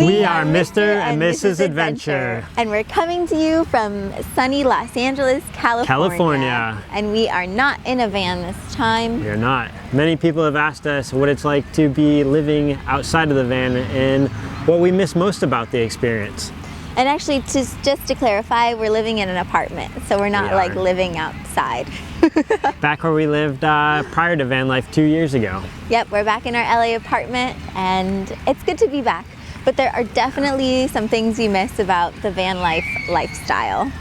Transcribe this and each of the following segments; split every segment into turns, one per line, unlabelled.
We are Mr. and Mrs. Adventure.
And we're coming to you from sunny Los Angeles, California. And we are not in a van this time.
We are not. Many people have asked us what it's like to be living outside of the van and what we miss most about the experience.
And actually, just to clarify, we're living in an apartment, so we're not like living outside.
Back where we lived prior to van life 2 years ago.
Yep, we're back in our LA apartment, and it's good to be back. But there are definitely some things you miss about the van life lifestyle.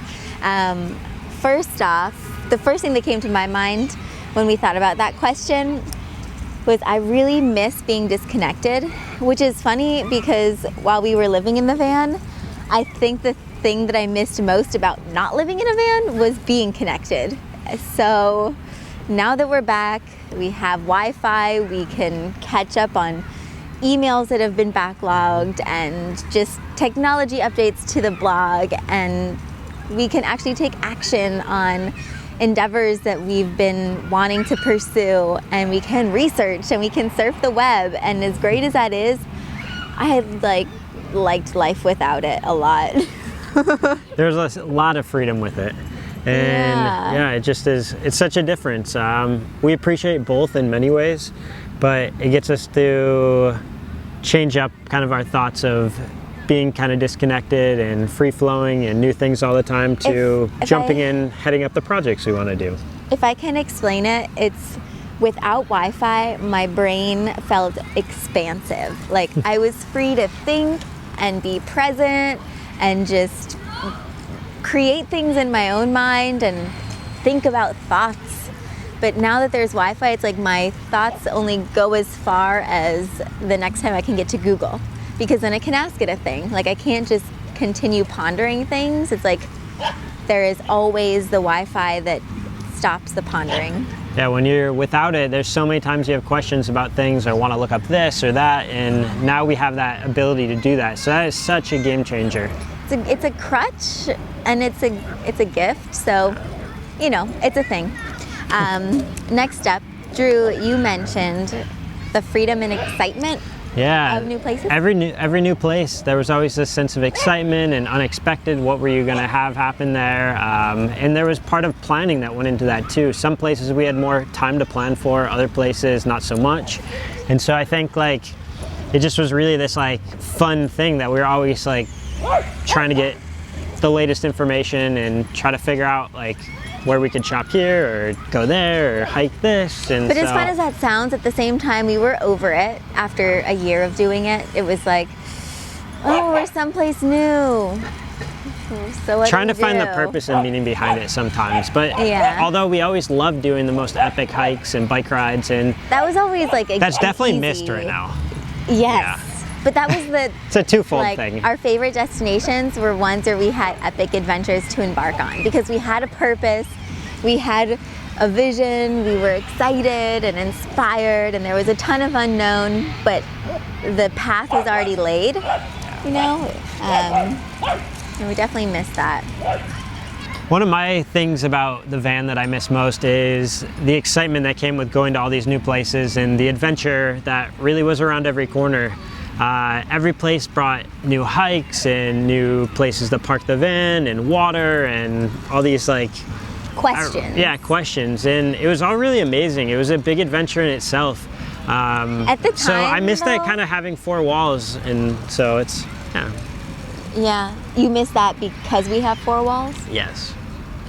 First off, the first thing that came to my mind when we thought about that question was I really miss being disconnected, which is funny because while we were living in the van, I think the thing that I missed most about not living in a van was being connected. So now that we're back, we have Wi-Fi, we can catch up on emails that have been backlogged and just technology updates to the blog, and we can actually take action on endeavors that we've been wanting to pursue, and we can research and we can surf the web. And as great as that is, I had liked life without it a lot.
There's a lot of freedom with it. And yeah, it just is, it's such a difference. We appreciate both in many ways, but it gets us to change up kind of our thoughts of being kind of disconnected and free-flowing and new things all the time to jumping in, heading up the projects we want to do.
If I can explain it, it's without Wi-Fi, my brain felt expansive. Like I was free to think and be present and just create things in my own mind and think about thoughts. But now that there's Wi-Fi, it's like my thoughts only go as far as the next time I can get to Google, because then I can ask it a thing. Like I can't just continue pondering things. It's like there is always the Wi-Fi that stops the pondering.
Yeah, when you're without it, there's so many times you have questions about things or want to look up this or that, and now we have that ability to do that. So that is such a game changer.
It's a crutch and it's a gift, so you know, it's a thing. Next up, Drew, you mentioned the freedom and excitement of new places.
Every new place, there was always this sense of excitement and unexpected. What were you going to have happen there? And there was part of planning that went into that too. Some places we had more time to plan for, other places not so much. And so I think like it just was really this like fun thing that we were always like trying to get the latest information and try to figure out like where we could shop here or go there or hike this. And
but as fun as that sounds, at the same time we were over it after a year of doing it. It was like, oh, we're someplace new. So what
trying to find the purpose and meaning behind it sometimes. But although we always loved doing the most epic hikes and bike rides, and
that was always like
that's definitely missed right now.
Yes. Yeah. But that was
it's a twofold thing.
Our favorite destinations were ones where we had epic adventures to embark on because we had a purpose, we had a vision, we were excited and inspired, and there was a ton of unknown, but the path was already laid, you know? And we definitely missed that.
One of my things about the van that I miss most is the excitement that came with going to all these new places and the adventure that really was around every corner. Every place brought new hikes and new places to park the van and water and all these like
questions.
Questions, and it was all really amazing. It was a big adventure in itself.
At the time,
so I missed that kind of having four walls, and so it's
Yeah, you miss that because we have four walls?
Yes.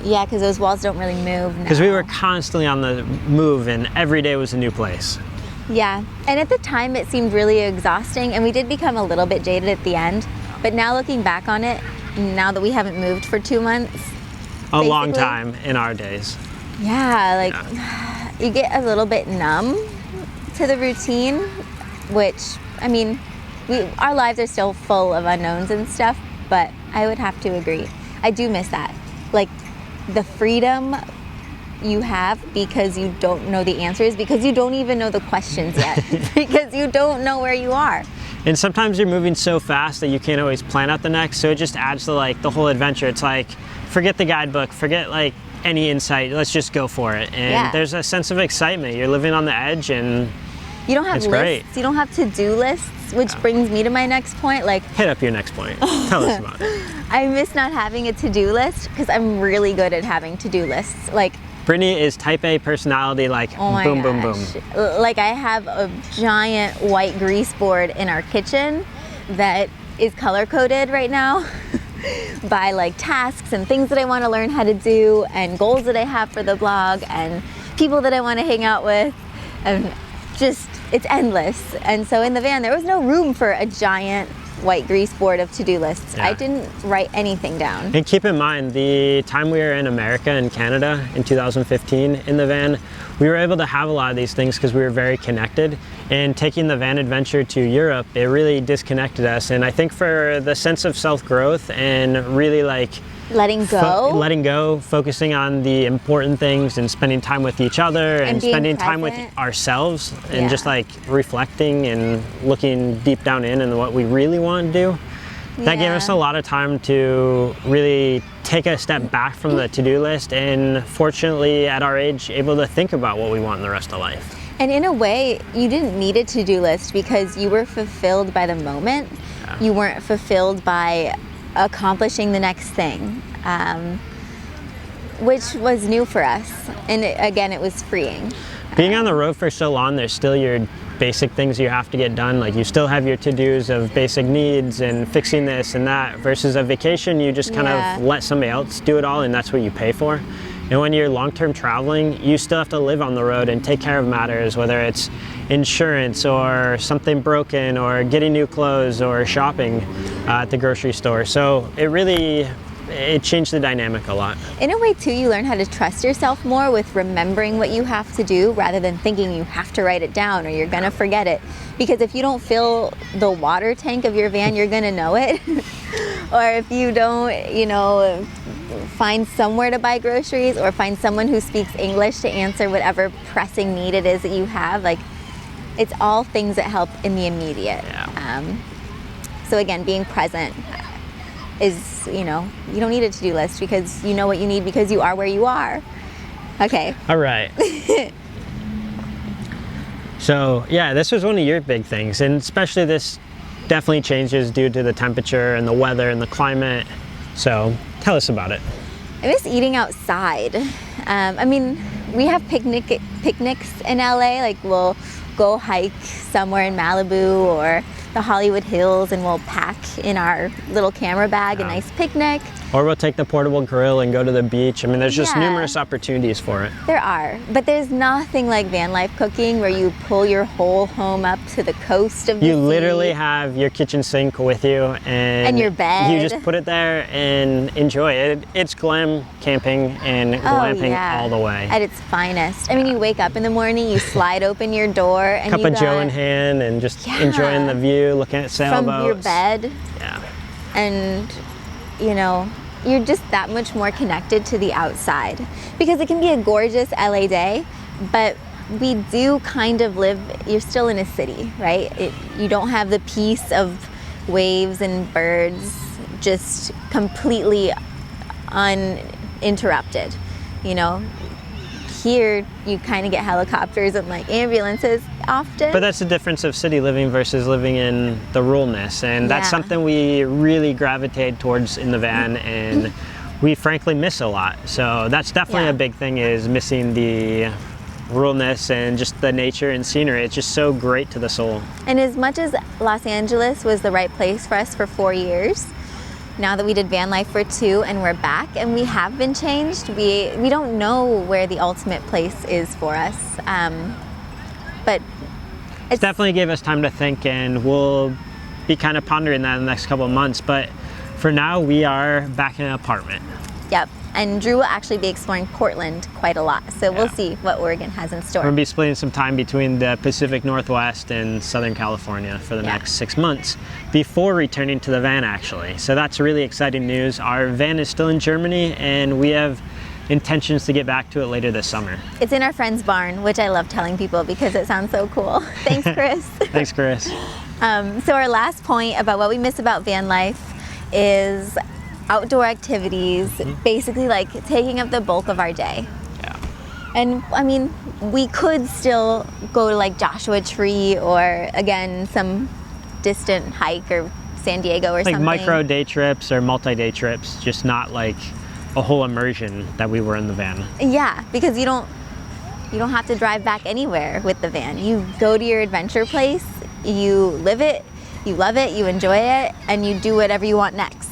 Yeah, because those walls don't really move now.
Because we were constantly on the move, and every day was a new place.
Yeah, and at the time it seemed really exhausting, and we did become a little bit jaded at the end. But now looking back on it, now that we haven't moved for 2 months.
A long time in our days.
Yeah, like you get a little bit numb to the routine, which, I mean, our lives are still full of unknowns and stuff, but I would have to agree. I do miss that. Like the freedom you have because you don't know the answers, because you don't even know the questions yet, because you don't know where you are.
And sometimes you're moving so fast that you can't always plan out the next, so it just adds to like the whole adventure. It's like, forget the guidebook, forget like any insight, let's just go for it. And there's a sense of excitement. You're living on the edge, and
you don't have
it's
lists,
great.
You don't have to-do lists which brings me to my next point. Like,
Hit up your next point. Tell us about it.
I miss not having a to-do list because I'm really good at having to-do lists. Like,
Brittany is type A personality, like
oh my
boom, boom,
gosh.
boom.
Like, I have a giant white grease board in our kitchen that is color coded right now by like tasks and things that I want to learn how to do and goals that I have for the blog and people that I want to hang out with, and just it's endless. And so in the van there was no room for a giant white grease board of to-do lists.
Yeah.
I didn't write anything down.
And keep in mind, the time we were in America and Canada in 2015 in the van, we were able to have a lot of these things because we were very connected. And taking the van adventure to Europe, it really disconnected us. And I think for the sense of self-growth and really like
Letting go.
letting go, focusing on the important things and spending time with each other and
being
spending time with
present.
ourselves and
Yeah.
just like reflecting and looking deep down in and what we really want to do. That gave
Yeah.
us a lot of time to really take a step back from the to-do list and fortunately at our age able to think about what we want in the rest of life.
And in a way, you didn't need a to-do list because you were fulfilled by the moment. You weren't fulfilled by accomplishing the next thing, which was new for us. And again, it was freeing.
Being on the road for so long, there's still your basic things you have to get done. Like you still have your to-dos of basic needs and fixing this and that, versus a vacation, you just kind
Yeah.
of let somebody else do it all and that's what you pay for. And when you're long-term traveling, you still have to live on the road and take care of matters, whether it's insurance or something broken or getting new clothes or shopping at the grocery store. So it changed the dynamic a lot.
In a way, too, you learn how to trust yourself more with remembering what you have to do rather than thinking you have to write it down or you're going to forget it. Because if you don't fill the water tank of your van, you're going to know it. Or if you don't, find somewhere to buy groceries or find someone who speaks English to answer whatever pressing need it is that you have, like, it's all things that help in the immediate.
Yeah.
So again, being present is, you don't need a to-do list because you know what you need because you are where you are. Okay.
All right. So yeah, this was one of your big things, and especially this definitely changes due to the temperature and the weather and the climate. So tell us about it.
I miss eating outside. We have picnics in LA. Like, we'll go hike somewhere in Malibu or the Hollywood Hills and we'll pack in our little camera bag a nice picnic.
Or we'll take the portable grill and go to the beach. I mean, there's just
Yeah.
numerous opportunities for it.
There are, but there's nothing like van life cooking where you pull your whole home up to the coast of the
You
sea.
literally have your kitchen sink with you and
your bed.
You just put it there and enjoy it. It's glam camping and glamping all the way.
At its finest. I mean, you wake up in the morning, you slide open your door, and
Cup
you
of Joe
got
in hand and just
Yeah.
enjoying the view, looking at sailboats.
from your bed,
Yeah.
and you're just that much more connected to the outside because it can be a gorgeous LA day, but we do kind of live. You're still in a city, right? You don't have the peace of waves and birds just completely uninterrupted. Here you kind of get helicopters and like ambulances often.
But that's the difference of city living versus living in the ruralness, and that's
Yeah.
something we really gravitate towards in the van, and we frankly miss a lot. So that's definitely
Yeah.
a big thing, is missing the ruralness and just the nature and scenery. It's just so great to the soul.
And as much as Los Angeles was the right place for us for 4 years, now that we did van life for 2 and we're back and we have been changed, we don't know where the ultimate place is for us. But
It definitely gave us time to think, and we'll be kind of pondering that in the next couple of months. But for now, we are back in an apartment.
yep. And Drew will actually be exploring Portland quite a lot. So we'll
Yeah.
see what Oregon has in store.
We're gonna be splitting some time between the Pacific Northwest and Southern California for the
Yeah.
next 6 months before returning to the van, actually. So that's really exciting news. Our van is still in Germany, and we have intentions to get back to it later this summer.
It's in our friend's barn, which I love telling people because it sounds so cool. Thanks, Chris.
Thanks, Chris.
So our last point about what we miss about van life is outdoor activities, basically like taking up the bulk of our day.
Yeah.
And I mean, we could still go to like Joshua Tree or again some distant hike or San Diego or
Like
something.
micro day trips or multi-day trips, just not like a whole immersion that we were in the van.
Yeah, because you don't have to drive back anywhere with the van. You go to your adventure place, you live it, you love it, you enjoy it, and you do whatever you want next.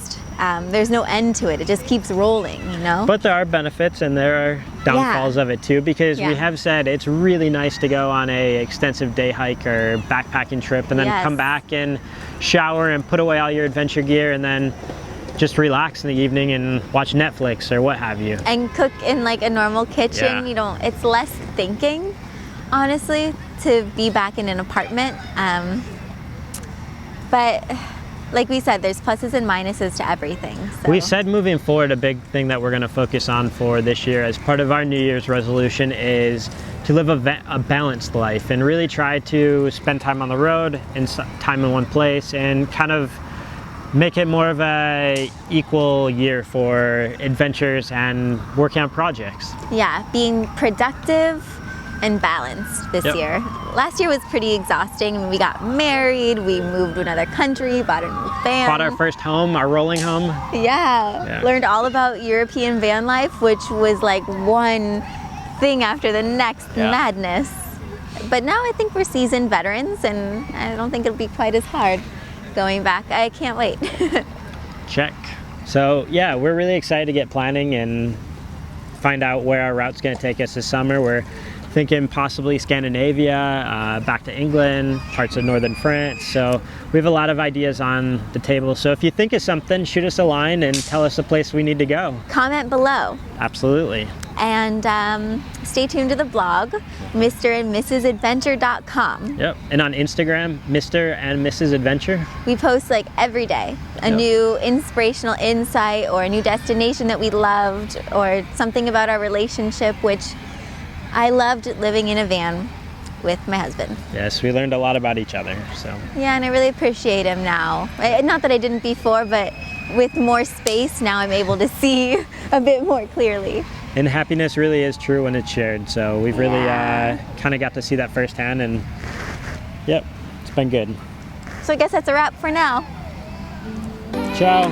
There's no end to it. It just keeps rolling, you know?
But there are benefits and there are downfalls of it too, because
Yeah.
we have said it's really nice to go on a extensive day hike or backpacking trip and then
Yes.
come back and shower and put away all your adventure gear and then just relax in the evening and watch Netflix or what have you.
And cook in like a normal kitchen.
Yeah.
It's less thinking, honestly, to be back in an apartment. But like we said, there's pluses and minuses to everything. So.
We said moving forward, a big thing that we're going to focus on for this year as part of our New Year's resolution is to live a balanced life and really try to spend time on the road and time in one place and kind of make it more of a equal year for adventures and working on projects.
Yeah, being productive and balanced this
Yep.
year. Last year was pretty exhausting. I mean, we got married, we moved to another country, bought a new van.
Bought our first home, our rolling home.
Yeah, learned all about European van life, which was like one thing after the next
Yeah.
madness. But now I think we're seasoned veterans, and I don't think it'll be quite as hard going back. I can't wait.
Check. So yeah, we're really excited to get planning and find out where our route's going to take us this summer. We're thinking possibly Scandinavia, back to England, parts of northern France. So we have a lot of ideas on the table. So if you think of something, shoot us a line and tell us the place we need to go.
Comment below.
Absolutely.
And stay tuned to the blog, mrandmrsadventure.com.
Yep. And on Instagram, Mr. and Mrs. Adventure.
We post like every day a
Yep.
new inspirational insight or a new destination that we loved or something about our relationship, which I loved living in a van with my husband.
Yes, we learned a lot about each other. So
Yeah, and I really appreciate him now. Not that I didn't before, but with more space, now I'm able to see a bit more clearly.
and happiness really is true when it's shared. So we've really
Yeah.
kind of got to see that firsthand, and yep, it's been good.
So I guess that's a wrap for now.
Ciao.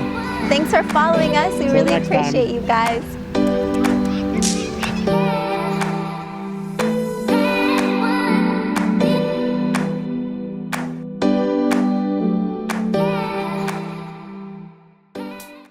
Thanks for following us. We
Till
really
next time.
appreciate you guys.